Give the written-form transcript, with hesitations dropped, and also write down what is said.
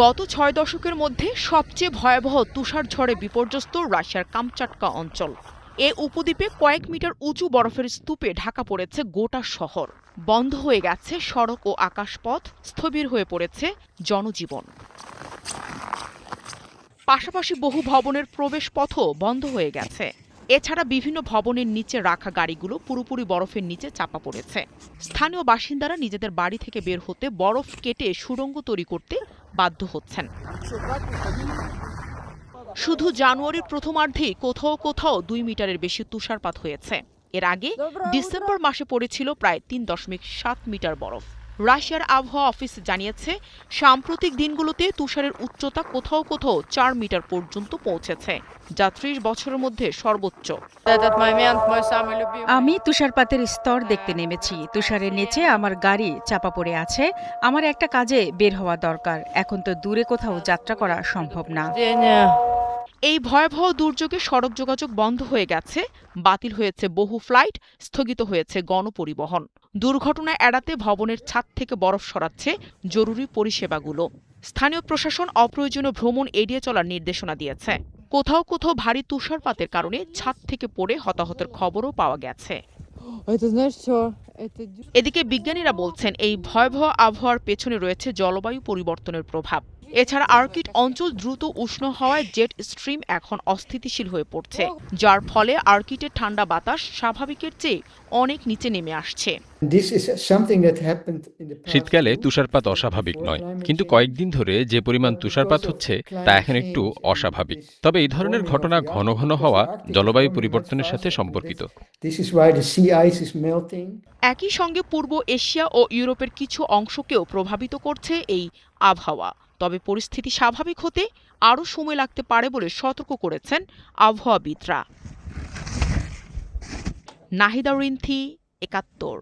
গত ৬ দশকের মধ্যে সবচেয়ে ভয়াবহ তুষারঝড়ে বিপর্যস্ত রাশিয়ার কামচাটকা অঞ্চল। এ উপদ্বীপে কয়েক মিটার উঁচু বরফের স্তূপে ঢাকা পড়েছে গোটা শহর। বন্ধ হয়ে গেছে সড়ক ও আকাশপথ, স্থবির হয়ে পড়েছে জনজীবন। পাশাপাশি বহু ভবনের প্রবেশপথও বন্ধ হয়ে গেছে। এছাড়া বিভিন্ন ভবনের নিচে রাখা গাড়িগুলো পুরোপুরি বরফের নিচে চাপা পড়েছে। স্থানীয় বাসিন্দারা নিজেদের বাড়ি থেকে বের হতে বরফ কেটে সুড়ঙ্গ তৈরি করতে বাধ্য হচ্ছেন। শুধু জানুয়ারির প্রথমার্ধেই কোথাও কোথাও ২ মিটারের বেশি তুষারপাত হয়েছে। এর আগে ডিসেম্বর মাসে পড়েছিল প্রায় ৩.৭ মিটার বরফ। রাশিয়ার আবহাওয়া অফিস জানিয়েছে, সাম্প্রতিক দিনগুলোতে তুষারের উচ্চতা কোথাও কোথাও ৪ মিটার পর্যন্ত পৌঁছেছে, যা ৩০ বছরের মধ্যে সর্বোচ্চ। আমি তুষারপাতের স্তর দেখতে নেমেছি। তুষারের নিচে আমার গাড়ি চাপা পড়ে আছে। আমার একটা কাজে বের হওয়া দরকার। এখন তো দূরে কোথাও যাত্রা করা সম্ভব না। এই ভয়াবহ দুর্যোগে সড়ক যোগাযোগ বন্ধ হয়ে গেছে, বাতিল হয়েছে বহু ফ্লাইট, স্থগিত হয়েছে গণপরিবহন। দুর্ঘটনা এড়াতে ভবনের ছাদ থেকে বরফ সরাচ্ছে জরুরি পরিষেবাগুলো। স্থানীয় প্রশাসন অপ্রয়োজনীয় ভ্রমণ এড়িয়ে চলার নির্দেশনা দিয়েছে। কোথাও কোথাও ভারী তুষারপাতের কারণে ছাদ থেকে পড়ে হতাহতের খবরও পাওয়া গেছে। এদিকে বিজ্ঞানীরা বলছেন, এই ভয়াবহ আবহাওয়ার পেছনে রয়েছে জলবায়ু পরিবর্তনের প্রভাব। এছাড়া আর্কটিক অঞ্চল দ্রুত উষ্ণ হওয়ায় জেট স্ট্রিম এখন অস্থিতিশীল হয়ে পড়ছে, যার ফলে আর্কটিকের ঠান্ডা বাতাস স্বাভাবিকের চেয়ে অনেক নিচে নেমে আসছে। শীতকালে তুষারপাত অস্বাভাবিক নয়, কিন্তু কয়েকদিন ধরে যে পরিমাণ তুষারপাত হচ্ছে তা এখন একটু অস্বাভাবিক। তবে এই ধরনের ঘটনা ঘন ঘন হওয়া জলবায়ু পরিবর্তনের সাথে সম্পর্কিত। একই সঙ্গে পূর্ব এশিয়া ও ইউরোপের কিছু অংশকেও প্রভাবিত করছে এই আবহাওয়া। তবে পরিস্থিতি স্বাভাবিক হতে আরও সময় লাগতে পারে বলে সতর্ক করেছেন আবহাওয়াবিদরা। নাহিদা রিন্থি, ৭১।